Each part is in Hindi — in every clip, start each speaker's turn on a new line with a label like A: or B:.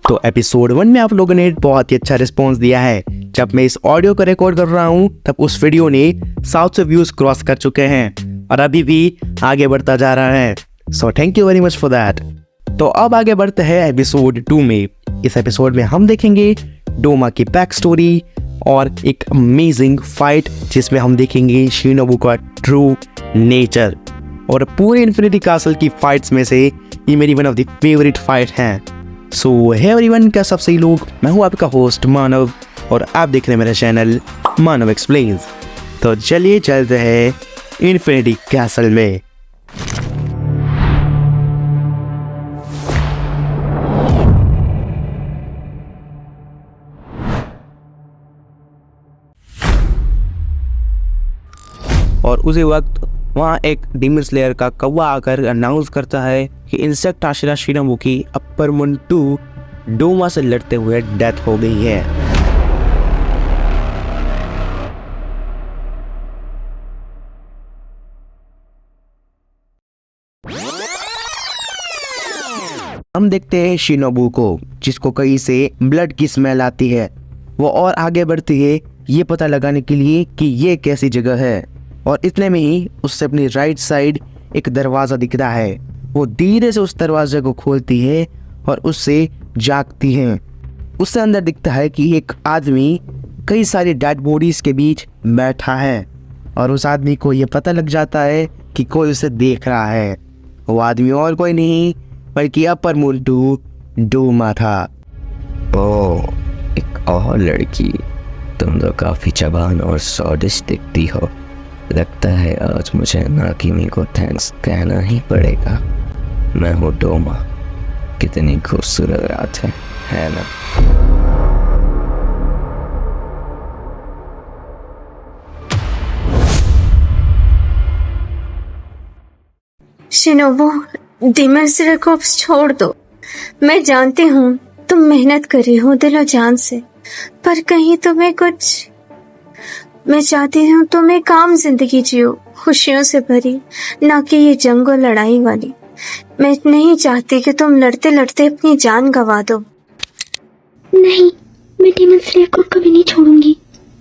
A: तो एपिसोड 1 में आप लोगों ने बहुत ही अच्छा रिस्पॉन्स दिया है। जब मैं इस ऑडियो को रिकॉर्ड कर रहा हूँ तब उस वीडियो ने 700 व्यूज क्रॉस कर चुके हैं और अभी भी आगे बढ़ता जा रहा है। So thank you very much for that. तो अब आगे बढ़ते हैं एपिसोड 2 में। इस एपिसोड में हम देखेंगे डोमा की बैक स्टोरी और एक अमेजिंग फाइट जिसमें हम देखेंगे शिनोबू का ट्रू नेचर। और पूरे इन्फिनिटी कासल की फाइट्स में से ये मेरी one of the favourite fight हैं। सो हे एवरीवन, कैसे आप सही लोग, मैं हूँ आपका होस्ट मानव और आप देख रहे हैं मेरा चैनल मानव एक्सप्लेन्स। तो चलिए चलते हैं इन्फिनिटी कैसल में। और उसी वक्त वहाँ एक डीमन स्लेयर का कौवा आकर अनाउंस करता है कि इंसेक्ट हाशिरा शिनोबू की अपर मुंड 2 डोमा से लड़ते हुए डेथ हो गई है। हम देखते हैं शिनोबू को, जिसको कहीं से ब्लड की स्मेल आती है। वो और आगे बढ़ती है ये पता लगाने के लिए कि ये कैसी जगह है। और इतने में ही उससे अपनी राइट साइड एक दरवाज़ा दिख रहा है। वो धीरे से उस दरवाजे को खोलती है और उससे जागती है। उससे अंदर दिखता है कि एक आदमी कई सारी डेड बॉडीज के बीच बैठा है और उस आदमी को ये पता लग जाता है कि कोई उसे देख रहा है। वो आदमी और कोई नहीं बल्कि अपर मुंड 2 डोमा था।
B: ओह, एक और लड़की। तुम तो काफ़ी जवान और स्वादिष्ट दिखती हो। लगता है आज मुझे नाकिमी को थैंक्स कहना ही पड़ेगा। मैं हूँ डोमा। कितनी खूबसूरत रात है ना?
C: शिनोबू, डीमन स्लेयर को छोड़ दो। मैं जानती हूँ तुम मेहनत कर रही हो दिलो जान से, पर कहीं तुम्हें कुछ। मैं चाहती हूँ तुम एक आम जिंदगी जियो, खुशियों से भरी, ना कि ये जंग और लड़ाई वाली। मैं नहीं चाहती कि तुम लड़ते लड़ते अपनी जान गंवा दो।
D: नहीं, मैं डीमन स्लेयर को कभी नहीं छोड़ूंगी।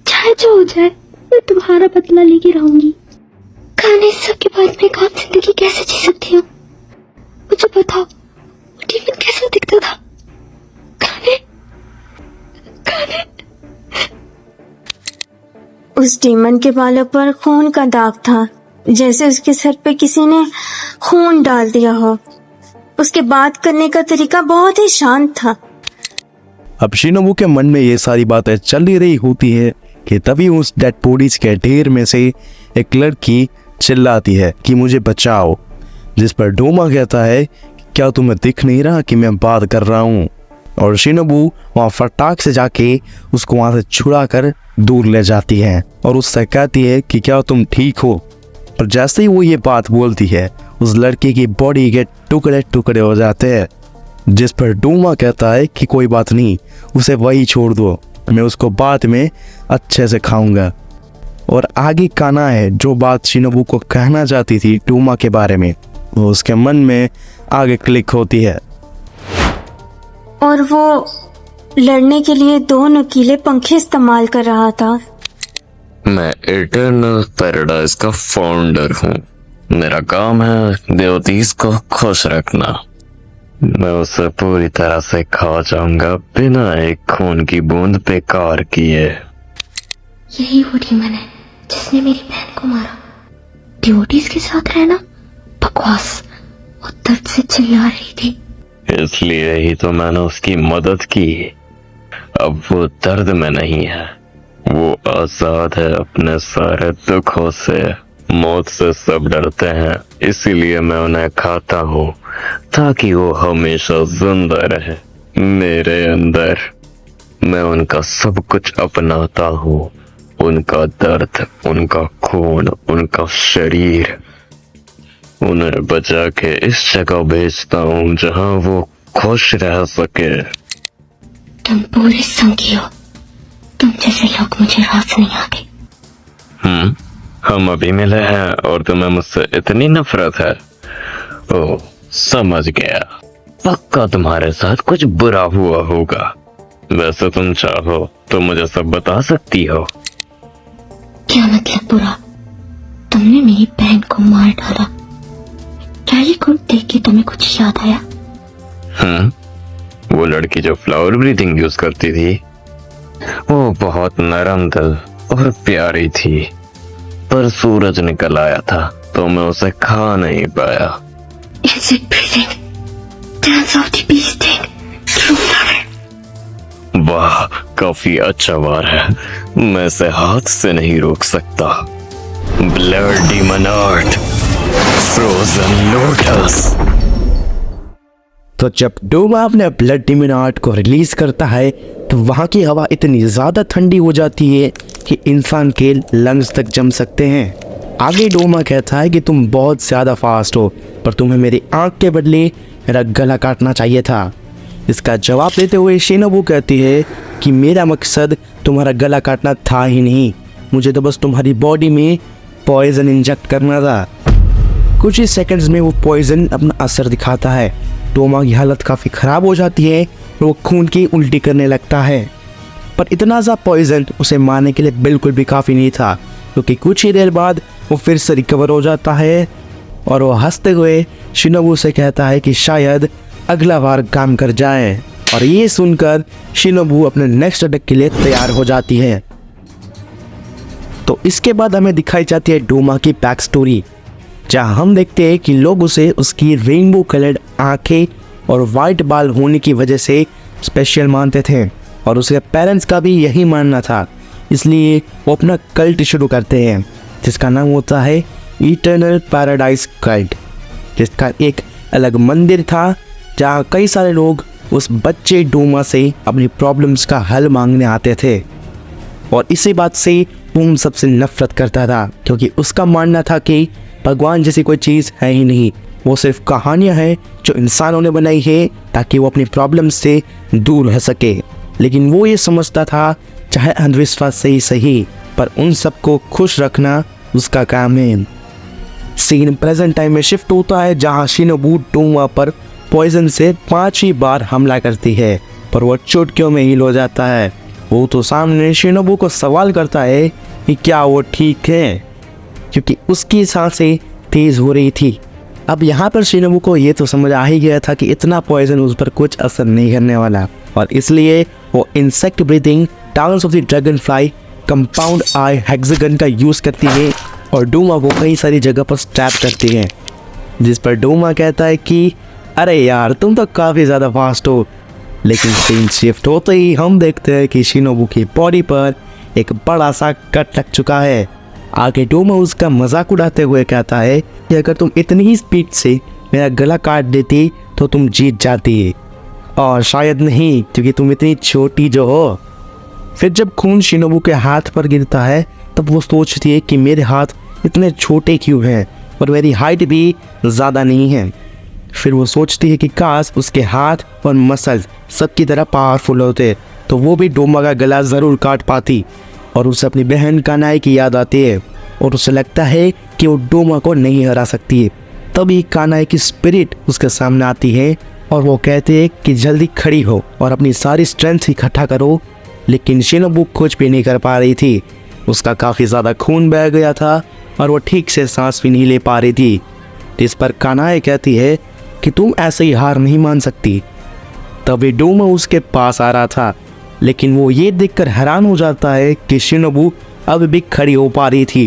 D: चाहे जो हो जाए, मैं तुम्हारा बदला लेके रहूंगी। खाने सब के बाद मैं काम जिंदगी कैसे जी सकती हूँ? मुझे बताओ, वो डीमन कैसा दिखता था? खाने
C: उस डीमन के बालों पर खून का दाग था, जैसे उसके सर पे किसी ने खून डाल दिया हो। उसके बात करने का तरीका बहुत ही शांत था।
A: अब शिनोबू के मन में ये सारी बातें चल ही रही होती है कि तभी उस डेड बॉडीज के ढेर में से एक लड़की चिल्लाती है कि मुझे बचाओ। जिस पर डोमा कहता है क्या तुम्हें दिख नहीं रहा कि मैं बात कर रहा हूँ? और शिनोबू वहाँ फटाक से जाके उसको वहाँ से छुड़ा कर दूर ले जाती है और उससे कहती है कि क्या तुम ठीक हो? पर जैसे ही वो ये बात बोलती है उस लड़की की बॉडी के टुकड़े टुकड़े हो जाते हैं। जिस पर डोमा कहता है कि कोई बात नहीं, उसे वही छोड़ दो, मैं उसको बाद में अच्छे से खाऊंगा। और आगे काना है जो बात शिनोबू को कहना चाहती थी डोमा के बारे में, वो उसके मन में आगे क्लिक होती है।
C: और वो लड़ने के लिए 2 नुकीले पंखे इस्तेमाल कर रहा था।
B: मैं इटर्नल पैराडाइज का फाउंडर हूँ। मेरा काम है देवतीज को खुश रखना। मैं उसे पूरी तरह से खा जाऊंगा बिना एक खून की बूंद बेकार किए।
D: यही वो डीमन है जिसने मेरी बहन को मारा। ड्यूटीज के साथ रहना बकवास। वो दर्द से चिल्ला रही थी,
B: इसलिए ही तो मैंने उसकी मदद की। अब वो दर्द में नहीं है, वो आजाद है अपने सारे दुखों से। मौत से सब डरते हैं, इसीलिए मैं उन्हें खाता हूँ ताकि वो हमेशा जिंदा रहे मेरे अंदर। मैं उनका सब कुछ अपनाता हूँ, उनका दर्द, उनका खून, उनका शरीर। उन्हें बचा के इस जगह भेजता हूँ जहाँ वो खुश रह सके।
D: तुम पूरे संगी हो। तुम जैसे लोग मुझे रास नहीं आते।
B: हम अभी मिले हैं और तुम्हें मुझसे इतनी नफरत है? ओह, समझ गया। पक्का तुम्हारे साथ कुछ बुरा हुआ होगा। वैसे तुम चाहो तो मुझे सब बता सकती हो।
D: क्या मतलब बुरा? तुमने मेरी बहन को मार डाला। क्या ये गुण देख के तुम्हें कुछ याद आया?
B: वो लड़की जो फ्लावर ब्रीथिंग यूज करती थी, वो बहुत नरम दिल और प्यारी थी, पर सूरज निकल आया था तो मैं उसे खा नहीं पाया।
D: Is it breathing? Dance of the beast thing. True flower.
B: वाह, काफी अच्छा वार है, मैं इसे हाथ से नहीं रोक सकता। Blood demon art, frozen lotus.
A: तो जब डोमा अपने ब्लड डीमन आर्ट को रिलीज करता है तो वहाँ की हवा इतनी ज़्यादा ठंडी हो जाती है कि इंसान के लंग्स तक जम सकते हैं। आगे डोमा कहता है कि तुम बहुत ज़्यादा फास्ट हो, पर तुम्हें मेरी आँख के बदले मेरा गला काटना चाहिए था। इसका जवाब देते हुए शिनोबू कहती है कि मेरा मकसद तुम्हारा गला काटना था ही नहीं, मुझे तो बस तुम्हारी बॉडी में पॉइजन इंजेक्ट करना था। कुछ ही सेकंड्स में वो पॉइजन अपना असर दिखाता है। डोमा की हालत काफ़ी ख़राब हो जाती है और वो खून की उल्टी करने लगता है, पर इतना सा पॉइजन उसे मारने के लिए बिल्कुल भी काफ़ी नहीं था, क्योंकि कुछ ही देर बाद वो फिर से रिकवर हो जाता है और वो हंसते हुए शिनोबू से कहता है कि शायद अगला बार काम कर जाए। और ये सुनकर शिनोबू अपने नेक्स्ट अटैक के लिए तैयार हो जाती है। तो इसके बाद हमें दिखाई जाती है डोमा की बैक स्टोरी, जहाँ हम देखते हैं कि लोग उसे उसकी रेनबो कलर्ड आंखें और वाइट बाल होने की वजह से स्पेशल मानते थे, और उसके पेरेंट्स का भी यही मानना था। इसलिए वो अपना कल्ट शुरू करते हैं जिसका नाम होता है इटर्नल पैराडाइज कल्ट, जिसका एक अलग मंदिर था जहाँ कई सारे लोग उस बच्चे डोमा से अपनी प्रॉब्लम्स का हल मांगने आते थे। और इसी बात से वो उन सबसे नफरत करता था, क्योंकि उसका मानना था कि भगवान जैसी कोई चीज़ है ही नहीं, वो सिर्फ कहानियाँ हैं जो इंसानों ने बनाई है ताकि वो अपनी प्रॉब्लम्स से दूर रह सके। लेकिन वो ये समझता था चाहे अंधविश्वास से ही सही, पर उन सबको खुश रखना उसका काम है। सीन प्रेजेंट टाइम में शिफ्ट होता है, जहाँ शिनोबू डोमा पर पॉइजन से 5 ही बार हमला करती है, पर वो चुटकियों में हील हो जाता है। वो तो सामने शिनोबू को सवाल करता है कि क्या वो ठीक है, क्योंकि उसकी सांसें तेज हो रही थी। अब यहाँ पर शिनोबू को ये तो समझ आ ही गया था कि इतना पॉइजन उस पर कुछ असर नहीं करने वाला, और इसलिए वो insect breathing dance of the dragon fly compound I hexagon का यूज़ करती है और डोमा को कई सारी जगह पर स्टैप करती है, जिस पर डोमा कहता है कि अरे यार तुम तो काफ़ी ज़्यादा फास्ट हो। लेकिन सीन शिफ्ट होते ही हम देखते हैं कि शिनोबू की बॉडी पर एक बड़ा सा कट लग चुका है। आगे डोमा उसका मजाक उड़ाते हुए कहता है कि अगर तुम इतनी ही स्पीड से मेरा गला काट देती तो तुम जीत जाती, और शायद नहीं, क्योंकि तुम इतनी छोटी जो हो। फिर जब खून शिनोबू के हाथ पर गिरता है तब वो सोचती है कि मेरे हाथ इतने छोटे क्यों हैं और मेरी हाइट भी ज़्यादा नहीं है। फिर वो सोचती है कि काश उसके हाथ और मसल्स सबकी तरह पावरफुल होते तो वो भी डोमा का गला ज़रूर काट पाती। और उसे अपनी बहन कानाई की याद आती है और उसे लगता है कि वो डोमा को नहीं हरा सकती। तभी कानाई की स्पिरिट उसके सामने आती है और वो कहते हैं कि जल्दी खड़ी हो और अपनी सारी स्ट्रेंथ इकट्ठा करो। लेकिन शिनोबू कुछ भी नहीं कर पा रही थी, उसका काफ़ी ज़्यादा खून बह गया था और वो ठीक से सांस भी नहीं ले पा रही थी। जिस पर कानाई कहती है कि तुम ऐसे ही हार नहीं मान सकती। तभी डोमा उसके पास आ रहा था, लेकिन वो ये देखकर हैरान हो जाता है कि शिनोबू अब भी खड़ी हो पा रही थी।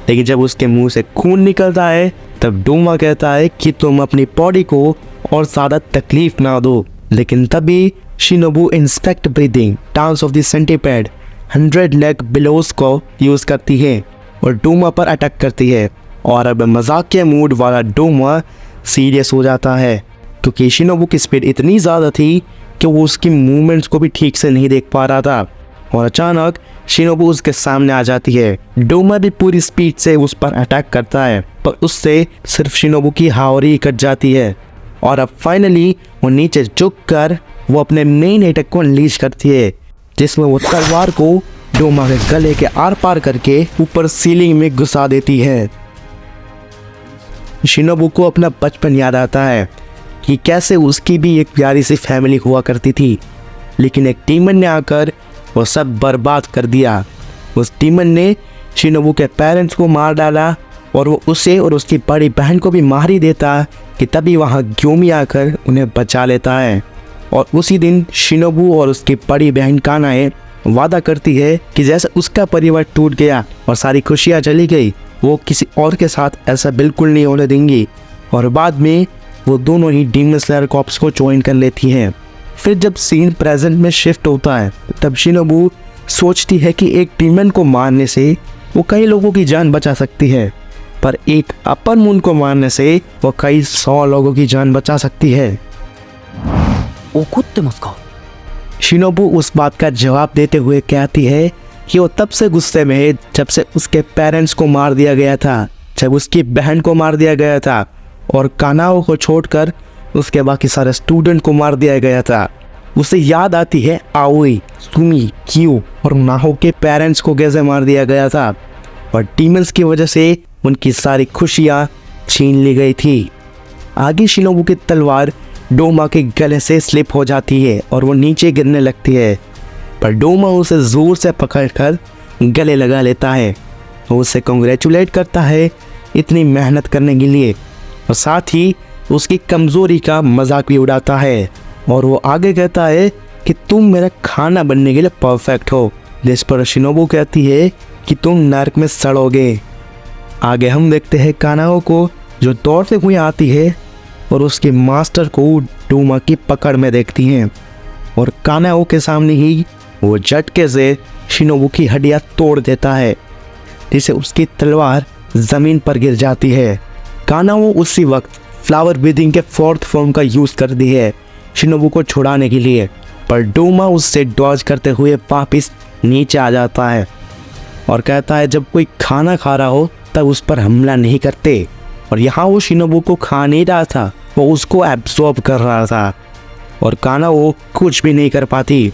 A: लेकिन जब उसके मुंह से खून निकलता है तब डोमा कहता है कि तुम अपनी बॉडी को और ज़्यादा तकलीफ ना दो। लेकिन तभी Shinobu insect breathing dance of the centipede 100 leg बिलोस को यूज़ करती है और डोमा पर अटैक करती है। और अब मजाकिया मूड वाला डोमा सीरियस हो जाता है, क्योंकि शिनोबू की स्पीड इतनी ज़्यादा थी कि वो उसकी मूवमेंट्स को भी ठीक से नहीं देख पा रहा था। और अचानक शिनोबू उसके सामने आ जाती है। डोमा भी पूरी स्पीड से उस पर अटैक करता है, पर उससे सिर्फ शिनोबू की हावरी कट जाती है। और अब फाइनली वो नीचे झुककर वो अपने मेन अटैक को अनलीश करती है, जिसमें वो तलवार को डोमा के गले के आर पार करके ऊपर सीलिंग में घुसा देती है। शिनोबू को अपना बचपन याद आता है, कि कैसे उसकी भी एक प्यारी सी फैमिली हुआ करती थी, लेकिन एक डीमन ने आकर वो सब बर्बाद कर दिया। उस डीमन ने शिनोबू के पेरेंट्स को मार डाला और वो उसे और उसकी बड़ी बहन को भी मार ही देता कि तभी वहाँ ग्योमी आकर उन्हें बचा लेता है। और उसी दिन शिनोबू और उसकी बड़ी बहन कानाए वादा करती है कि जैसे उसका परिवार टूट गया और सारी खुशियाँ चली गई, वो किसी और के साथ ऐसा बिल्कुल नहीं होने देंगी। और बाद में वो दोनों ही डीमन स्लेयर कॉर्प्स को ज्वाइन कर लेती हैं। फिर जब सीन प्रेजेंट में शिफ्ट होता है तब शिनोबू सोचती है कि एक डीमन को मारने से वो कई लोगों की जान बचा सकती है, पर एक अपर मून को मारने से वो कई 100 लोगों की जान बचा सकती है।
E: 怒ってますか？
A: शिनोबू उस बात का जवाब देते हुए कहती है कि वो तब से गुस्से में है जब से उसके पेरेंट्स को मार दिया गया था, जब उसकी बहन को मार दिया गया था और कानाओ को छोड़कर उसके बाकी सारे स्टूडेंट को मार दिया गया था। उसे याद आती है आओई, सुमी, क्यू और नाहो के पेरेंट्स को कैसे मार दिया गया था और डीमंस की वजह से उनकी सारी खुशियाँ छीन ली गई थी। आगे शिनोबू की तलवार डोमा के गले से स्लिप हो जाती है और वो नीचे गिरने लगती है, पर डोमा उसे जोर से पकड़कर गले लगा लेता है। वो उसे कंग्रेचुलेट करता है इतनी मेहनत करने के लिए और साथ ही उसकी कमज़ोरी का मजाक भी उड़ाता है। और वो आगे कहता है कि तुम मेरा खाना बनने के लिए परफेक्ट हो, जिस पर शिनोबू कहती है कि तुम नर्क में सड़ोगे। आगे हम देखते हैं कानाओ को जो दौड़ते हुए आती है और उसके मास्टर को डोमा की पकड़ में देखती हैं और कानाओ के सामने ही वो झटके से शिनोबू की हड्डियां तोड़ देता है, जिससे उसकी तलवार ज़मीन पर गिर जाती है। कानाओ उसी वक्त फ्लावर ब्रीदिंग के 4th फॉर्म का यूज़ करती है शिनोबू को छुड़ाने के लिए, पर डोमा उससे डॉज करते हुए वापिस नीचे आ जाता है और कहता है जब कोई खाना खा रहा हो तब उस पर हमला नहीं करते। और यहाँ वो शिनोबू को खा नहीं रहा था, वो उसको एब्सॉर्ब कर रहा था और कानाओ कुछ भी नहीं कर पाती।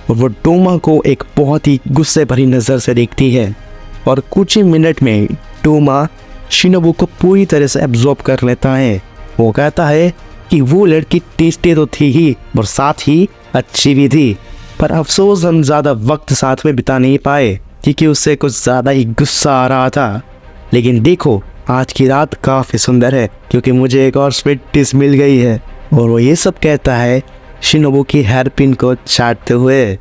A: और वो डोमा को एक बहुत ही गुस्से भरी नज़र से देखती है और कुछ ही मिनट में डोमा शिनोबू को पूरी तरह से एब्सॉर्ब कर लेता है। वो कहता है कि वो लड़की टेस्टी तो थी ही और साथ ही अच्छी भी थी, पर अफसोस हम ज़्यादा वक्त साथ में बिता नहीं पाए क्योंकि उससे कुछ ज़्यादा ही गुस्सा आ रहा था। लेकिन देखो आज की रात काफ़ी सुंदर है क्योंकि मुझे एक और स्वीट डिश मिल गई है। और वो ये सब कहता है शिनोबू की हेयर पिन को चाटते हुए।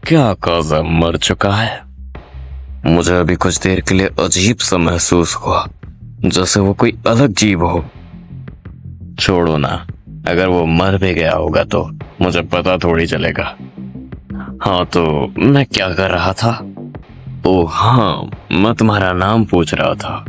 B: क्या काज़ा मर चुका है? मुझे अभी कुछ देर के लिए अजीब सा महसूस हुआ, जैसे वो कोई अलग जीव हो। छोड़ो ना, अगर वो मर भी गया होगा तो मुझे पता थोड़ी चलेगा। हाँ तो मैं क्या कर रहा था? ओह हाँ, मैं तुम्हारा नाम पूछ रहा था।